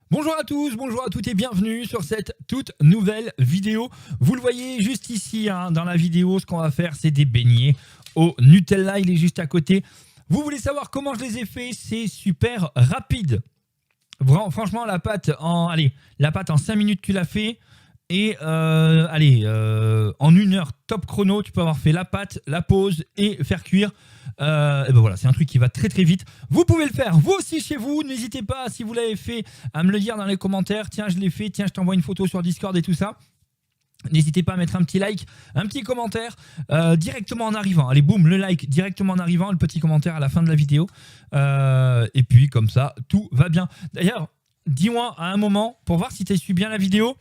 Bonjour à tous, bonjour à toutes et bienvenue sur cette toute nouvelle vidéo. Vous le voyez juste ici dans la vidéo, ce qu'on va faire c'est des beignets au Nutella, il est juste à côté. Vous voulez savoir comment je les ai faits? C'est super rapide. Franchement la pâte en 5 minutes tu l'as fait. Et en 1 heure top chrono, tu peux avoir fait la pâte, la pause et faire cuire. Et ben voilà, c'est un truc qui va très très vite. Vous pouvez le faire vous aussi chez vous. N'hésitez pas, si vous l'avez fait, à me le dire dans les commentaires. Tiens, je l'ai fait. Tiens, je t'envoie une photo sur Discord et tout ça. N'hésitez pas à mettre un petit like, un petit commentaire directement en arrivant. Allez, boum, le like directement en arrivant, le petit commentaire à la fin de la vidéo. Et puis comme ça, tout va bien. D'ailleurs, dis-moi à un moment, pour voir si tu as su bien la vidéo,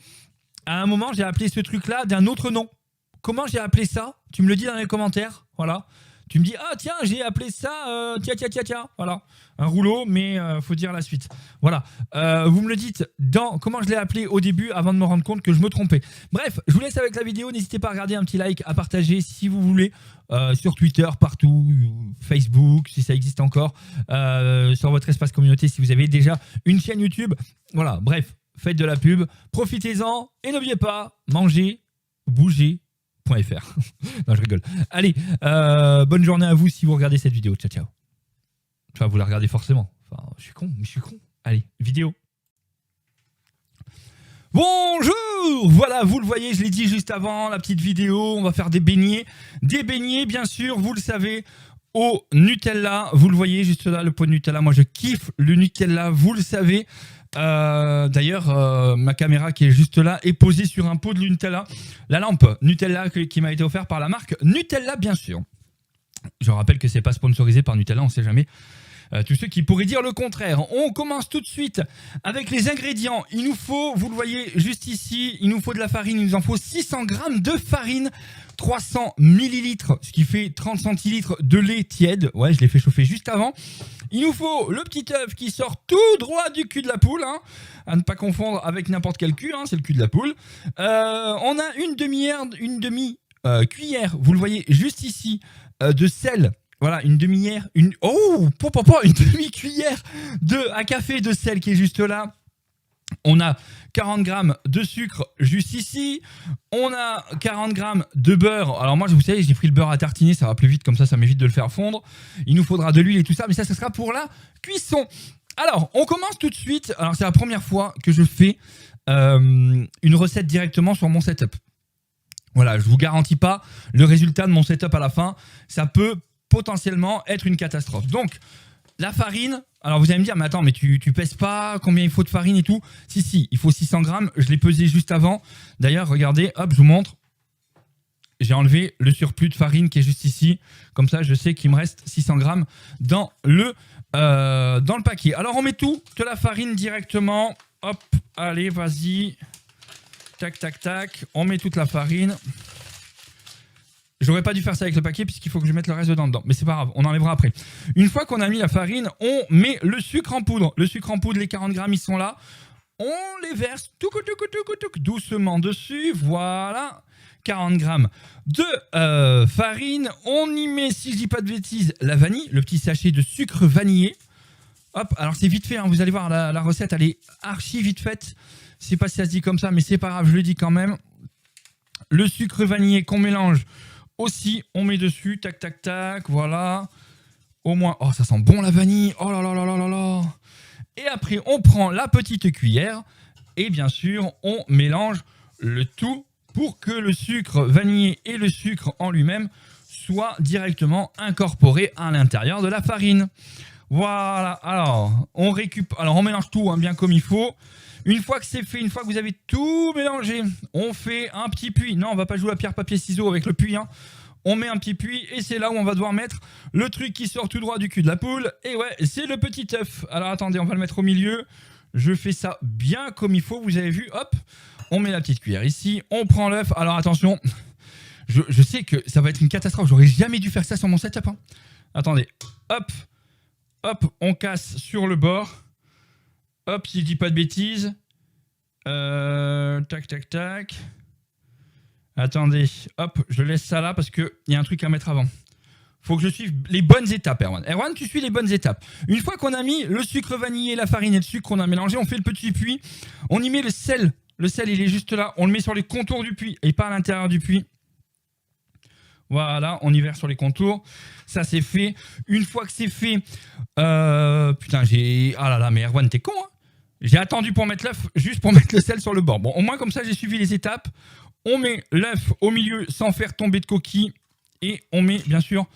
à un moment, j'ai appelé ce truc-là d'un autre nom. Comment j'ai appelé ça? Tu me le dis dans les commentaires. Voilà. Tu me dis, ah tiens, j'ai appelé ça, tiens. Voilà. Un rouleau, mais faut dire la suite. Voilà. Vous me le dites dans comment je l'ai appelé au début avant de me rendre compte que je me trompais. Bref, je vous laisse avec la vidéo. N'hésitez pas à regarder un petit like, à partager si vous voulez. Sur Twitter, partout, Facebook, si ça existe encore. Sur votre espace communauté, si vous avez déjà une chaîne YouTube. Voilà, bref. Faites de la pub, profitez-en et n'oubliez pas, mangez, bougez.fr. Non, je rigole. Allez, bonne journée à vous si vous regardez cette vidéo. Ciao, ciao. Enfin, vous la regardez forcément. Enfin, je suis con. Allez, vidéo. Bonjour! Voilà, vous le voyez, je l'ai dit juste avant, la petite vidéo. On va faire des beignets. Des beignets, bien sûr, vous le savez, au Nutella. Vous le voyez juste là, le pot de Nutella. Moi, je kiffe le Nutella, vous le savez. D'ailleurs, ma caméra qui est juste là est posée sur un pot de Nutella. La lampe Nutella qui m'a été offerte par la marque Nutella, bien sûr. Je rappelle que c'est pas sponsorisé par Nutella, on sait jamais. Tous ceux qui pourraient dire le contraire. On commence tout de suite avec les ingrédients. Il nous faut, vous le voyez juste ici, il nous faut de la farine. Il nous en faut 600 grammes de farine, 300 millilitres, ce qui fait 30 centilitres de lait tiède. Ouais, je l'ai fait chauffer juste avant. Il nous faut le petit œuf qui sort tout droit du cul de la poule, hein, à ne pas confondre avec n'importe quel cul, hein, c'est le cul de la poule. On a une demi-cuillère, vous le voyez juste ici, de sel. Voilà, une demi-cuillère, une demi-cuillère à café de sel qui est juste là. On a 40 grammes de sucre juste ici. On a 40 grammes de beurre. Alors moi, vous savez, j'ai pris le beurre à tartiner, ça va plus vite, comme ça m'évite de le faire fondre. Il nous faudra de l'huile et tout ça, mais ça sera pour la cuisson. Alors, on commence tout de suite. Alors, c'est la première fois que je fais une recette directement sur mon setup. Voilà, je vous garantis pas le résultat de mon setup à la fin. Ça peut potentiellement être une catastrophe. Donc, la farine, alors vous allez me dire, mais attends, mais tu pèses pas combien il faut de farine et tout? Si, il faut 600 grammes, je l'ai pesé juste avant. D'ailleurs, regardez, hop, je vous montre. J'ai enlevé le surplus de farine qui est juste ici. Comme ça, je sais qu'il me reste 600 grammes dans le paquet. Alors, on met tout de la farine directement. Hop, allez, vas-y. Tac, tac, tac. On met toute la farine. J'aurais pas dû faire ça avec le paquet puisqu'il faut que je mette le reste dedans. Mais c'est pas grave, on enlèvera après. Une fois qu'on a mis la farine, on met le sucre en poudre. Le sucre en poudre, les 40 grammes, ils sont là. On les verse doucement dessus. Voilà. 40 grammes de farine. On y met, si je dis pas de bêtises, la vanille, le petit sachet de sucre vanillé. Hop, alors c'est vite fait, hein, vous allez voir, la recette, elle est archi vite faite. Je sais pas si ça se dit comme ça, mais c'est pas grave, je le dis quand même. Le sucre vanillé qu'on mélange aussi, on met dessus, tac, tac, tac, voilà. Au moins, oh, ça sent bon la vanille, oh là là là là là là. Et après, on prend la petite cuillère et bien sûr, on mélange le tout pour que le sucre vanillé et le sucre en lui-même soient directement incorporés à l'intérieur de la farine. Voilà, alors, on mélange tout hein, bien comme il faut. Une fois que c'est fait, une fois que vous avez tout mélangé, on fait un petit puits. Non, on va pas jouer à pierre, papier, ciseaux avec le puits. Hein. On met un petit puits et c'est là où on va devoir mettre le truc qui sort tout droit du cul de la poule. Et ouais, c'est le petit œuf. Alors attendez, on va le mettre au milieu. Je fais ça bien comme il faut, vous avez vu. Hop, on met la petite cuillère ici. On prend l'œuf. Alors attention, je sais que ça va être une catastrophe. J'aurais jamais dû faire ça sur mon setup. Hein. Attendez, hop, on casse sur le bord. Hop, si je dis pas de bêtises. Tac, tac, tac. Attendez, hop, je laisse ça là parce qu'il y a un truc à mettre avant. faut que je suive les bonnes étapes, Erwan. Erwan, tu suis les bonnes étapes. Une fois qu'on a mis le sucre vanillé, la farine et le sucre qu'on a mélangé, on fait le petit puits. On y met le sel. Le sel, il est juste là. On le met sur les contours du puits et pas à l'intérieur du puits. Voilà, on y verse sur les contours. Ça, c'est fait. Une fois que c'est fait... putain, j'ai... Ah là là, mais Erwan, t'es con, hein. J'ai attendu pour mettre l'œuf, juste pour mettre le sel sur le bord. Bon, au moins, comme ça, j'ai suivi les étapes. On met l'œuf au milieu sans faire tomber de coquille. Et on met, bien sûr,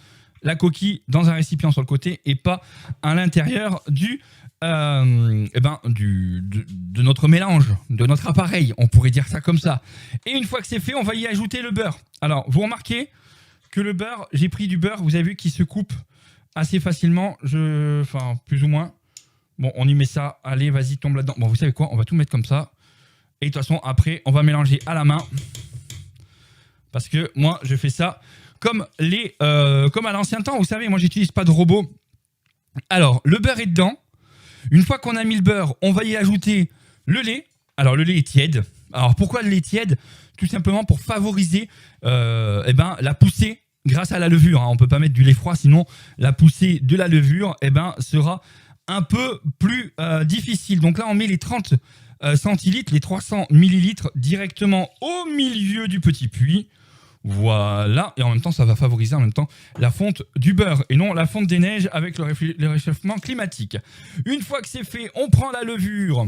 la coquille dans un récipient sur le côté et pas à l'intérieur de notre mélange, de notre appareil. On pourrait dire ça comme ça. Et une fois que c'est fait, on va y ajouter le beurre. Alors, vous remarquez que le beurre, j'ai pris du beurre, vous avez vu, qui se coupe assez facilement. Enfin, plus ou moins. Bon, on y met ça. Allez, vas-y, tombe là-dedans. Bon, vous savez quoi? On va tout mettre comme ça. Et de toute façon, après, on va mélanger à la main. Parce que moi, je fais ça comme à l'ancien temps. Vous savez, moi, j'utilise pas de robot. Alors, le beurre est dedans. Une fois qu'on a mis le beurre, on va y ajouter le lait. Alors, le lait est tiède. Alors, pourquoi le lait tiède? Tout simplement pour favoriser la poussée grâce à la levure. On ne peut pas mettre du lait froid, sinon la poussée de la levure sera un peu plus difficile. Donc là, on met les 30 centilitres, les 300 millilitres directement au milieu du petit puits. Voilà, et en même temps, ça va favoriser en même temps la fonte du beurre et non la fonte des neiges avec le réchauffement climatique. Une fois que c'est fait, on prend la levure.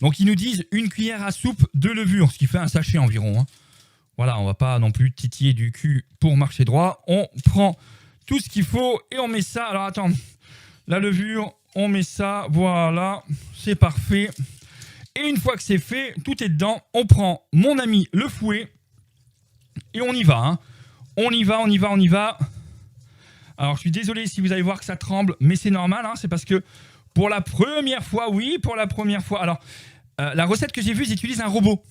Donc, ils nous disent une cuillère à soupe de levure, ce qui fait un sachet environ, hein. Voilà, on va pas non plus titiller du cul pour marcher droit. On prend tout ce qu'il faut et on met ça. Alors, attends, la levure, on met ça, voilà, c'est parfait. Et une fois que c'est fait, tout est dedans. On prend mon ami le fouet. Et on y va, hein. On y va. Alors, je suis désolé si vous allez voir que ça tremble, mais c'est normal, hein. C'est parce que pour la première fois, Alors, la recette que j'ai vue, j'utilise un robot.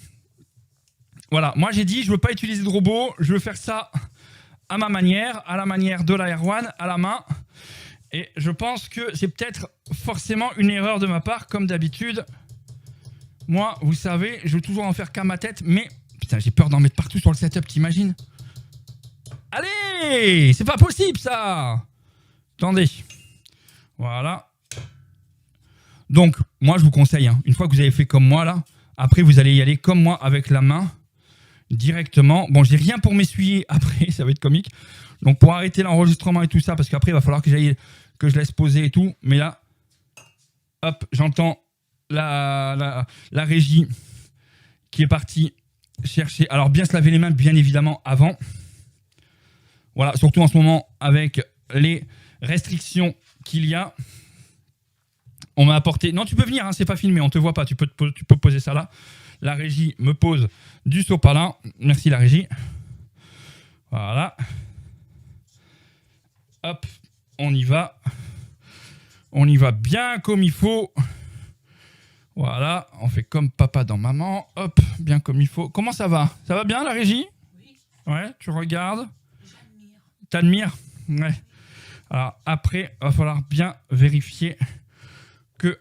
Voilà, moi j'ai dit, je veux pas utiliser de robot, je veux faire ça à ma manière, à la manière de la Erwan, à la main. Et je pense que c'est peut-être forcément une erreur de ma part, comme d'habitude. Moi, vous savez, je veux toujours en faire qu'à ma tête, mais... Putain, j'ai peur d'en mettre partout sur le setup, t'imagines? Allez, c'est pas possible ça. Attendez. Voilà. Donc, moi je vous conseille, hein, une fois que vous avez fait comme moi là, après vous allez y aller comme moi avec la main, directement. Bon, j'ai rien pour m'essuyer après, ça va être comique. Donc pour arrêter l'enregistrement et tout ça, parce qu'après il va falloir que je laisse poser et tout. Mais là, hop, j'entends la régie qui est partie chercher. Alors bien se laver les mains, bien évidemment, avant. Voilà, surtout en ce moment, avec les restrictions qu'il y a. On m'a apporté... Non, tu peux venir, hein, c'est pas filmé, on te voit pas. Tu peux poser ça là. La régie me pose du sopalin. Merci la régie. Voilà. Hop, on y va. On y va bien comme il faut. Voilà, on fait comme papa dans maman. Hop, bien comme il faut. Comment ça va? Ça va bien la régie? Oui. Ouais, tu regardes? J'admire. T'admires? Ouais. Alors après, il va falloir bien vérifier que...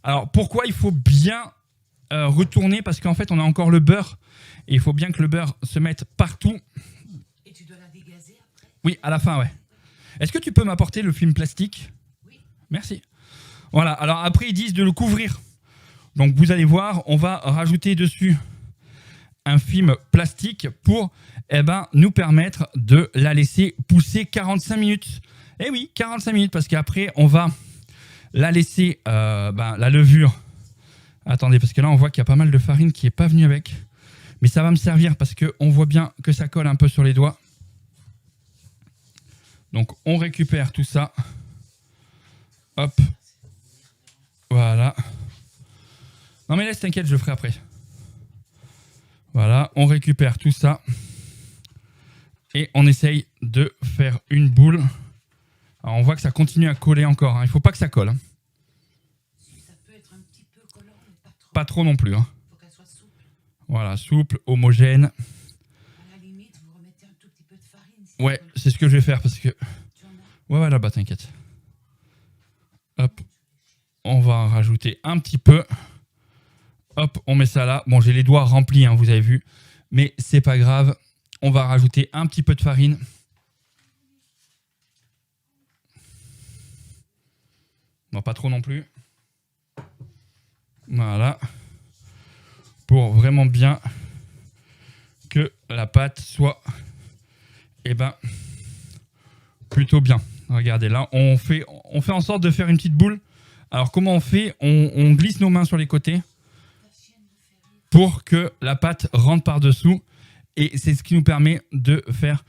Alors pourquoi il faut bien retourner? Parce qu'en fait, on a encore le beurre. Et il faut bien que le beurre se mette partout. Et tu dois la dégazer après? Oui, à la fin, ouais. Est-ce que tu peux m'apporter le film plastique? Oui. Merci. Voilà, alors après, ils disent de le couvrir. Donc vous allez voir, on va rajouter dessus un film plastique pour nous permettre de la laisser pousser 45 minutes. Eh oui, 45 minutes, parce qu'après, on va la laisser, la levure. Attendez, parce que là, on voit qu'il y a pas mal de farine qui n'est pas venue avec. Mais ça va me servir parce qu'on voit bien que ça colle un peu sur les doigts. Donc, on récupère tout ça. Hop. Voilà. Non mais laisse, t'inquiète, je le ferai après. Voilà, on récupère tout ça. Et on essaye de faire une boule. Alors on voit que ça continue à coller encore, hein. Il ne faut pas que ça colle, hein. Ça peut être un petit peu collant, mais pas trop. Pas trop non plus, hein. Il faut qu'elle soit souple. Voilà, souple, homogène. À la limite, vous remettez un tout petit peu de farine. Si Ouais, c'est ce que je vais faire parce que... Tu en as? Ouais, là-bas, t'inquiète. Hop. On va en rajouter un petit peu. Hop, on met ça là. Bon, j'ai les doigts remplis, hein, vous avez vu. Mais c'est pas grave. On va rajouter un petit peu de farine. Non, pas trop non plus. Voilà. Pour vraiment bien que la pâte soit plutôt bien. Regardez là, on fait en sorte de faire une petite boule. Alors comment on fait? On glisse nos mains sur les côtés pour que la pâte rentre par-dessous. Et c'est ce qui nous permet de faire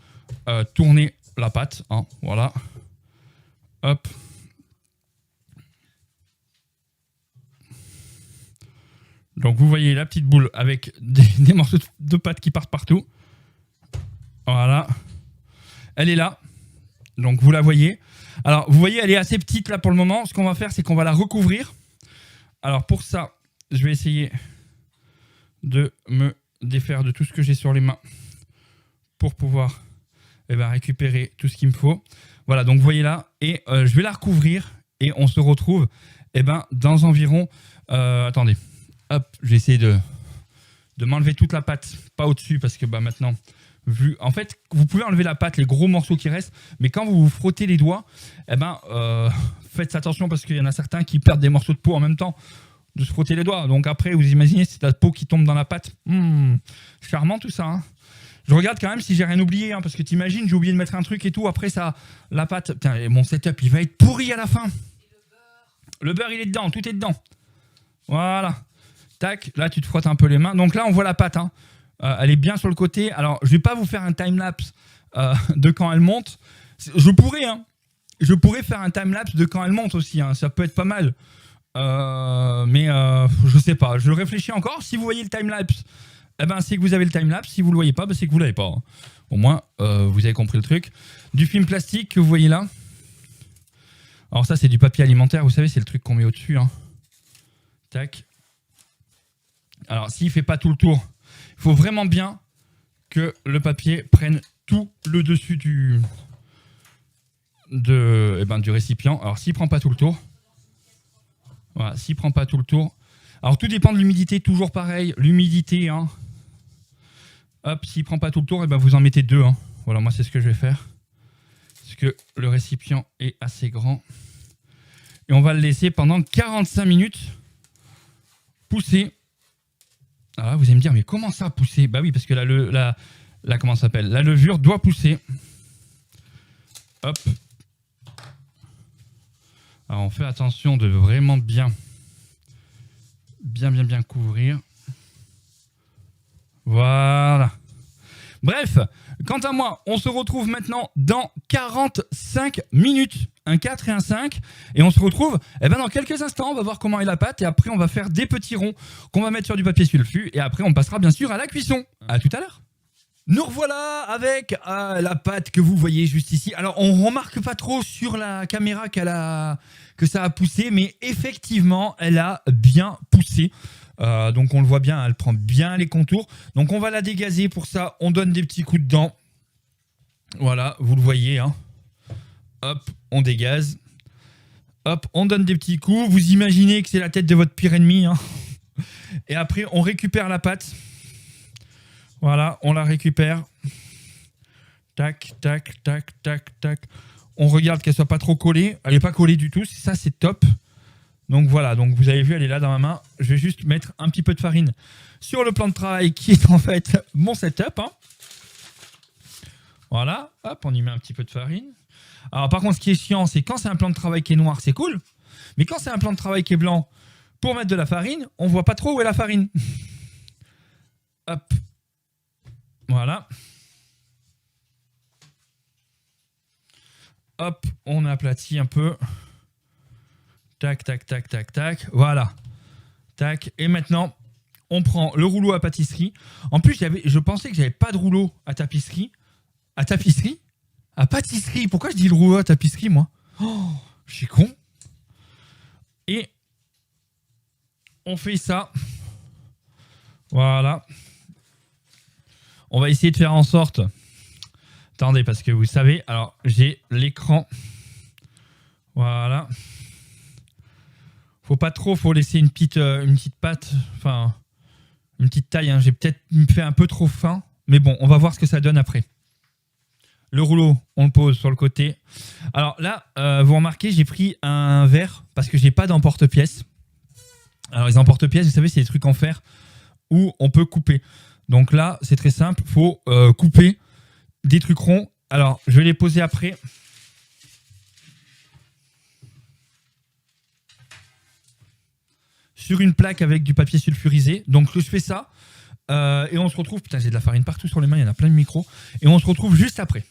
tourner la pâte. Hein, voilà. Hop. Donc vous voyez la petite boule avec des morceaux de pâte qui partent partout. Voilà. Elle est là. Donc vous la voyez. Alors vous voyez, elle est assez petite là pour le moment. Ce qu'on va faire, c'est qu'on va la recouvrir. Alors pour ça, je vais essayer de me défaire de tout ce que j'ai sur les mains pour pouvoir récupérer tout ce qu'il me faut. Voilà, donc vous voyez là. Et je vais la recouvrir et on se retrouve dans environ... attendez. Hop, je vais essayer de m'enlever toute la pâte, pas au-dessus parce que maintenant, en fait, vous pouvez enlever la pâte, les gros morceaux qui restent, mais quand vous vous frottez les doigts, faites attention parce qu'il y en a certains qui perdent des morceaux de peau en même temps de se frotter les doigts. Donc après, vous imaginez, c'est la peau qui tombe dans la pâte. Charmant tout ça. Hein. Je regarde quand même si j'ai rien oublié, hein, parce que t'imagines, j'ai oublié de mettre un truc et tout. Après ça, la pâte, putain, mon setup, il va être pourri à la fin. Le beurre, il est dedans, tout est dedans. Voilà. Tac, là tu te frottes un peu les mains. Donc là on voit la pâte, hein. Elle est bien sur le côté. Alors je vais pas vous faire un timelapse de quand elle monte. Je pourrais faire un timelapse de quand elle monte aussi, hein. Ça peut être pas mal. Mais je sais pas, je réfléchis encore. Si vous voyez le timelapse, c'est que vous avez le timelapse. Si vous le voyez pas, c'est que vous l'avez pas, hein. Au moins vous avez compris le truc. Du film plastique que vous voyez là. Alors ça c'est du papier alimentaire, vous savez, c'est le truc qu'on met au-dessus, hein. Tac. Alors, s'il ne fait pas tout le tour, il faut vraiment bien que le papier prenne tout le dessus du récipient. Alors, s'il ne prend pas tout le tour, voilà, s'il prend pas tout le tour. Alors, tout dépend de l'humidité, toujours pareil. L'humidité, hein. Hop, s'il ne prend pas tout le tour, vous en mettez 2. Hein. Voilà, moi, c'est ce que je vais faire. Parce que le récipient est assez grand. Et on va le laisser pendant 45 minutes pousser. Alors là, vous allez me dire, mais comment ça pousser? Bah oui, parce que comment ça s'appelle? La levure doit pousser. Hop. Alors on fait attention de vraiment bien couvrir. Voilà. Bref, quant à moi, on se retrouve maintenant dans 45 minutes. Un 4 et un 5. Et on se retrouve dans quelques instants. On va voir comment est la pâte. Et après, on va faire des petits ronds qu'on va mettre sur du papier sulfu. Et après, on passera bien sûr à la cuisson. À tout à l'heure. Nous revoilà avec la pâte que vous voyez juste ici. Alors, on remarque pas trop sur la caméra que ça a poussé. Mais effectivement, elle a bien poussé. Donc, on le voit bien. Elle prend bien les contours. Donc, on va la dégazer. Pour ça, on donne des petits coups de dents. Voilà, vous le voyez, hein. Hop, on dégaze. Hop, on donne des petits coups. Vous imaginez que c'est la tête de votre pire ennemi, hein. Et après, on récupère la pâte. Voilà, on la récupère. Tac, tac, tac, tac, tac. On regarde qu'elle soit pas trop collée. Elle n'est pas collée du tout. Ça, c'est top. Donc voilà, donc vous avez vu, elle est là dans ma main. Je vais juste mettre un petit peu de farine sur le plan de travail qui est en fait mon setup, hein. Voilà, hop, on y met un petit peu de farine. Alors par contre, ce qui est chiant, c'est quand c'est un plan de travail qui est noir, c'est cool. Mais quand c'est un plan de travail qui est blanc, pour mettre de la farine, on voit pas trop où est la farine. Hop. Voilà. Hop, on aplatit un peu. Tac, tac, tac, tac, tac. Voilà. Tac. Et maintenant, on prend le rouleau à pâtisserie. En plus, je pensais que j'avais pas de rouleau à tapisserie. À tapisserie? À pâtisserie. Pourquoi je dis le rouleau à tapisserie, moi? Oh, je suis con. Et on fait ça. Voilà. On va essayer de faire en sorte... Attendez, parce que vous savez, alors j'ai l'écran. Voilà. Faut pas trop, faut laisser une petite pâte, enfin, une petite taille, hein. J'ai peut-être fait un peu trop fin, mais bon, on va voir ce que ça donne après. Le rouleau, on le pose sur le côté. Alors là, vous remarquez, j'ai pris un verre parce que j'ai pas d'emporte-pièce. Alors les emporte-pièces, vous savez, c'est des trucs en fer où on peut couper. Donc là, c'est très simple, il faut couper des trucs ronds. Alors, je vais les poser après. Sur une plaque avec du papier sulfurisé. Donc je fais ça. Et on se retrouve... Putain, j'ai de la farine partout sur les mains, il y en a plein de micros. Et on se retrouve juste après.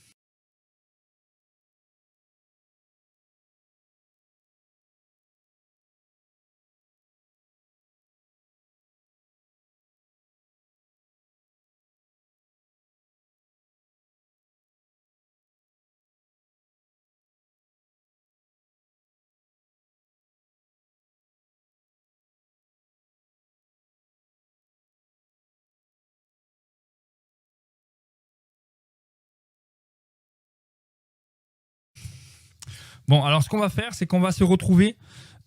Bon, alors ce qu'on va faire, c'est qu'on va se retrouver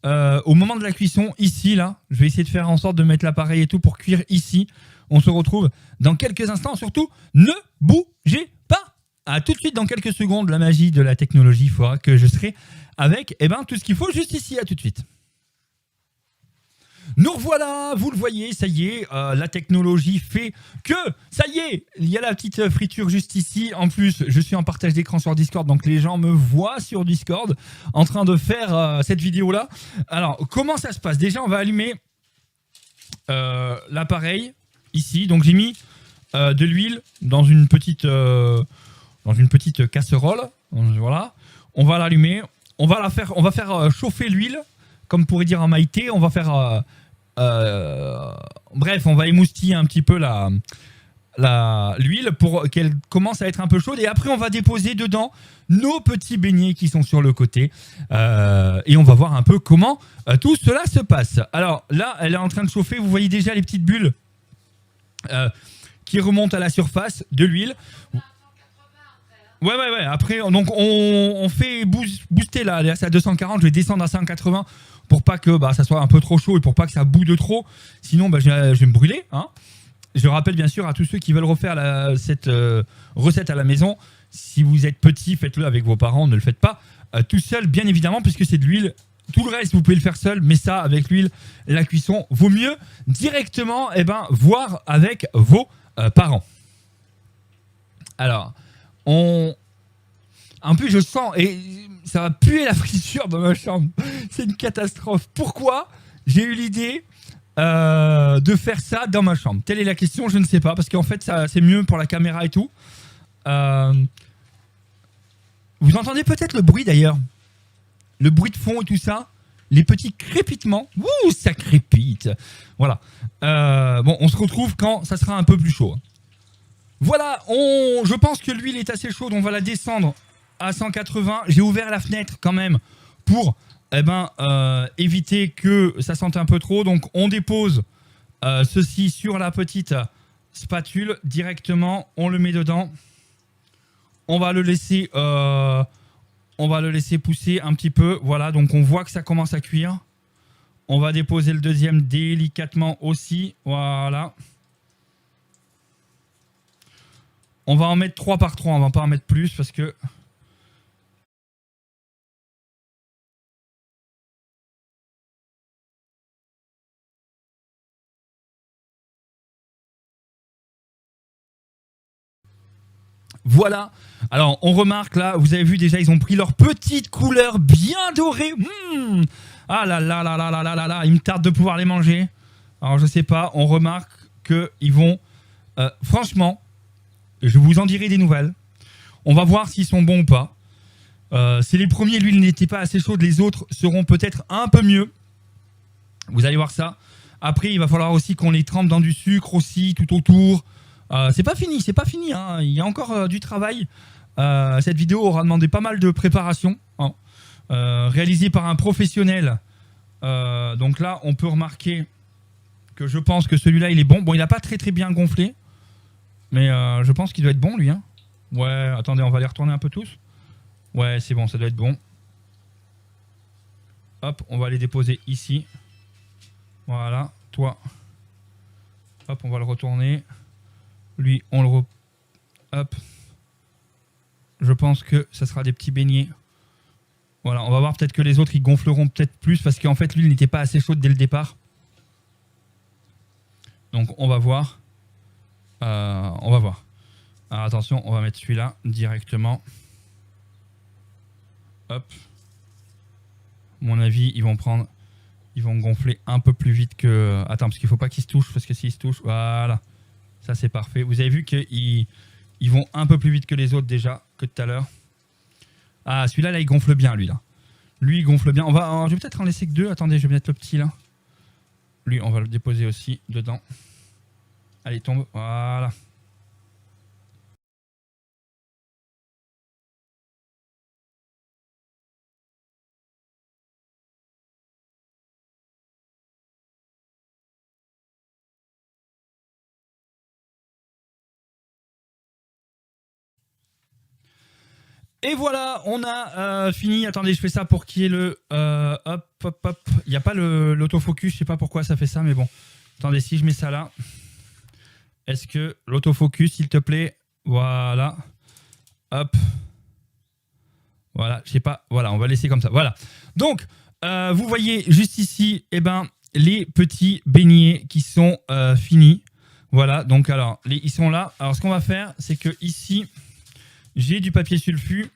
au moment de la cuisson, ici, là. Je vais essayer de faire en sorte de mettre l'appareil et tout pour cuire ici. On se retrouve dans quelques instants. Surtout, ne bougez pas. À tout de suite, dans quelques secondes, la magie de la technologie fera que je serai avec tout ce qu'il faut juste ici. À tout de suite. Nous revoilà, vous le voyez, ça y est, la technologie fait que, ça y est, il y a la petite friture juste ici. En plus, je suis en partage d'écran sur Discord, donc les gens me voient sur Discord en train de faire cette vidéo-là. Alors, comment ça se passe? Déjà, on va allumer l'appareil ici. Donc, j'ai mis de l'huile dans une petite casserole. Voilà, on va l'allumer. On va faire chauffer l'huile, comme pourrait dire en Maïté. On va faire... bref, on va émoustiller un petit peu l'huile pour qu'elle commence à être un peu chaude. Et après, on va déposer dedans nos petits beignets qui sont sur le côté. Et on va voir un peu comment tout cela se passe. Alors là, elle est en train de chauffer. Vous voyez déjà les petites bulles qui remontent à la surface de l'huile. Ouais. Après, donc on fait booster là, c'est à 240. Je vais descendre à 180 pour pas que ça soit un peu trop chaud et pour pas que ça boude trop. Sinon, je vais me brûler. Hein. Je rappelle bien sûr à tous ceux qui veulent refaire cette recette à la maison, si vous êtes petit, faites-le avec vos parents. Ne le faites pas tout seul, bien évidemment, puisque c'est de l'huile. Tout le reste, vous pouvez le faire seul, mais ça, avec l'huile, la cuisson, vaut mieux directement voir avec vos parents. Alors... En plus, je sens, et ça va puer la friture dans ma chambre. C'est une catastrophe. Pourquoi j'ai eu l'idée de faire ça dans ma chambre? Telle est la question, je ne sais pas. Parce qu'en fait, c'est mieux pour la caméra et tout. Vous entendez peut-être le bruit d'ailleurs. Le bruit de fond et tout ça. Les petits crépitements. Ouh, ça crépite. Voilà. Bon, on se retrouve quand ça sera un peu plus chaud. Voilà, je pense que l'huile est assez chaude, on va la descendre à 180. J'ai ouvert la fenêtre quand même pour éviter que ça sente un peu trop. Donc on dépose ceci sur la petite spatule directement, on le met dedans. On va le laisser pousser un petit peu. Voilà, donc on voit que ça commence à cuire. On va déposer le deuxième délicatement aussi. Voilà. On va en mettre 3 par 3, on va pas en mettre plus parce que... Voilà. Alors, on remarque là, vous avez vu déjà, ils ont pris leur petite couleur bien dorée. Ah là là là là là là là là, il me tarde de pouvoir les manger. Alors, je sais pas, on remarque qu'ils vont... franchement, je vous en dirai des nouvelles. On va voir s'ils sont bons ou pas. C'est les premiers, l'huile n'était pas assez chaude, les autres seront peut-être un peu mieux. Vous allez voir ça. Après, il va falloir aussi qu'on les trempe dans du sucre aussi, tout autour. C'est pas fini, hein. Il y a encore du travail. Cette vidéo aura demandé pas mal de préparation, hein. Réalisée par un professionnel. Donc là, on peut remarquer que je pense que celui-là, il est bon. Bon, il n'a pas très très bien gonflé. Mais je pense qu'il doit être bon, lui. Hein. Ouais, attendez, on va les retourner un peu tous. Ouais, c'est bon, ça doit être bon. Hop, on va les déposer ici. Voilà, toi. Hop, on va le retourner. Lui, on le... Hop. Je pense que ça sera des petits beignets. Voilà, on va voir peut-être que les autres, ils gonfleront peut-être plus parce qu'en fait, l'huile n'était pas assez chaude dès le départ. Donc, on va voir. Alors, attention, on va mettre celui-là directement. Hop. À mon avis, ils vont gonfler un peu plus vite que... Attends, parce qu'il ne faut pas qu'ils se touchent, parce que s'ils se touchent, voilà. Ça, c'est parfait. Vous avez vu qu'ils vont un peu plus vite que les autres déjà, que tout à l'heure. Ah, celui-là, là, il gonfle bien, lui, là. Lui, il gonfle bien. Je vais peut-être en laisser que 2. Attendez, je vais mettre le petit, là. Lui, on va le déposer aussi dedans. Allez, tombe. Voilà. Et voilà, on a fini. Attendez, je fais ça pour qu'il y ait le... hop, hop, hop. Il n'y a pas l'autofocus, je sais pas pourquoi ça fait ça, mais bon. Attendez, si je mets ça là. Est-ce que l'autofocus, s'il te plaît? Voilà. Hop. Voilà, je sais pas. Voilà, on va laisser comme ça. Voilà. Donc, vous voyez juste ici, eh ben, les petits beignets qui sont finis. Voilà, donc alors, ils sont là. Alors, ce qu'on va faire, c'est que ici... J'ai du papier sulfu.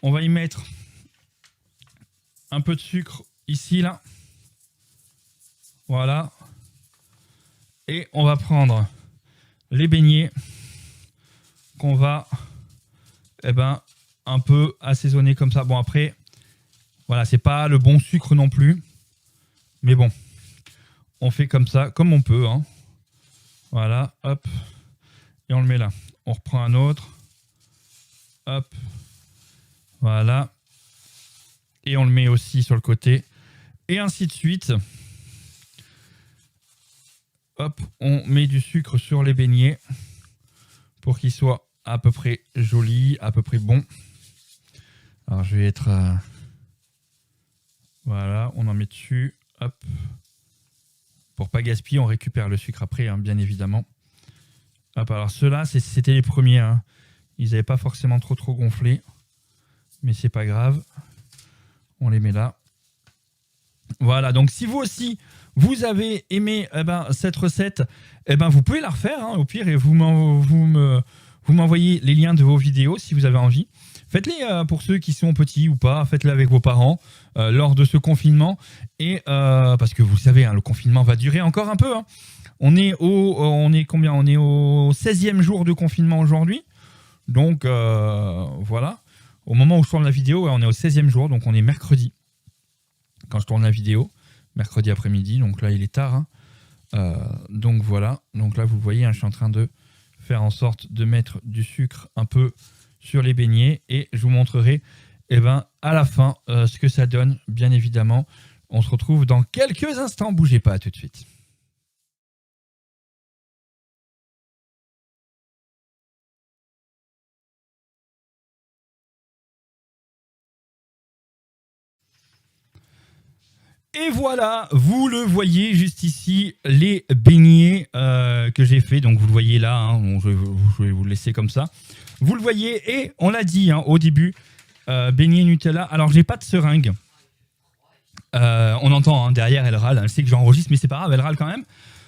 On va y mettre un peu de sucre ici, là. Voilà. Et on va prendre les beignets qu'on va un peu assaisonner comme ça. Bon, après, voilà, c'est pas le bon sucre non plus. Mais bon, on fait comme ça, comme on peut. Hein. Voilà, hop. Et on le met là. On reprend un autre. Hop, voilà. Et on le met aussi sur le côté. Et ainsi de suite. Hop, on met du sucre sur les beignets pour qu'ils soient à peu près jolis, à peu près bons. Alors je vais être... Voilà, on en met dessus. Hop. Pour pas gaspiller, on récupère le sucre après, hein, bien évidemment. Hop, alors ceux-là, c'était les premiers. Hein. Ils n'avaient pas forcément trop gonflé. Mais c'est pas grave. On les met là. Voilà, donc si vous aussi, vous avez aimé cette recette, vous pouvez la refaire, hein, au pire, et vous m'envoyez les liens de vos vidéos si vous avez envie. Faites-les pour ceux qui sont petits ou pas, faites-les avec vos parents lors de ce confinement. Et parce que vous savez, hein, le confinement va durer encore un peu. Hein. On est combien? On est au 16e jour de confinement aujourd'hui. Donc voilà. Au moment où je tourne la vidéo, on est au 16e jour, donc on est mercredi. Quand je tourne la vidéo, mercredi après-midi, donc là il est tard. Hein. Donc voilà, donc là vous voyez, hein, je suis en train de faire en sorte de mettre du sucre un peu sur les beignets et je vous montrerai à la fin ce que ça donne, bien évidemment. On se retrouve dans quelques instants, bougez pas, à tout de suite. Et voilà, vous le voyez juste ici, les beignets que j'ai fait. Donc vous le voyez là, hein, je vais vous le laisser comme ça. Vous le voyez et on l'a dit hein, au début, beignets Nutella. Alors j'ai pas de seringue. On entend hein, derrière, elle râle. Elle sait que j'enregistre, mais c'est pas grave, elle râle quand même.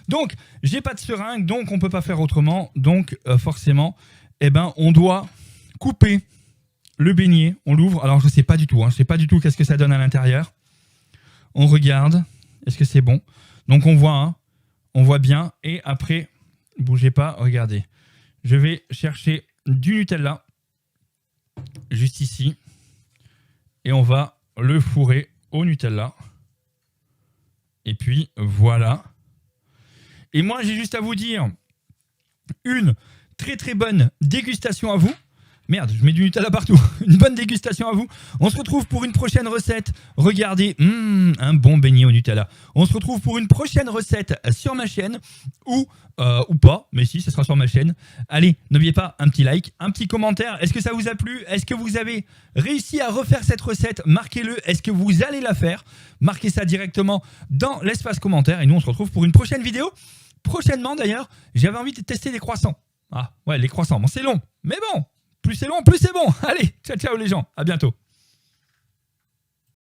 Donc j'ai pas de seringue, donc on peut pas faire autrement. Donc forcément, on doit couper le beignet. On l'ouvre. Alors je sais pas du tout. Hein, je sais pas du tout qu'est-ce que ça donne à l'intérieur. On regarde, est-ce que c'est bon? Donc on voit, hein, on voit bien. Et après, bougez pas, regardez. Je vais chercher du Nutella, juste ici. Et on va le fourrer au Nutella. Et puis, voilà. Et moi, j'ai juste à vous dire une très très bonne dégustation à vous. Merde, je mets du Nutella partout. Une bonne dégustation à vous. On se retrouve pour une prochaine recette. Regardez, un bon beignet au Nutella. On se retrouve pour une prochaine recette sur ma chaîne. Ou pas, mais si, ce sera sur ma chaîne. Allez, n'oubliez pas un petit like, un petit commentaire. Est-ce que ça vous a plu? Est-ce que vous avez réussi à refaire cette recette? Marquez-le. Est-ce que vous allez la faire? Marquez ça directement dans l'espace commentaire. Et nous, on se retrouve pour une prochaine vidéo. Prochainement, d'ailleurs, j'avais envie de tester des croissants. Ah, ouais, les croissants. Bon, c'est long, mais bon. Plus c'est long, plus c'est bon. Allez, ciao ciao les gens, à bientôt.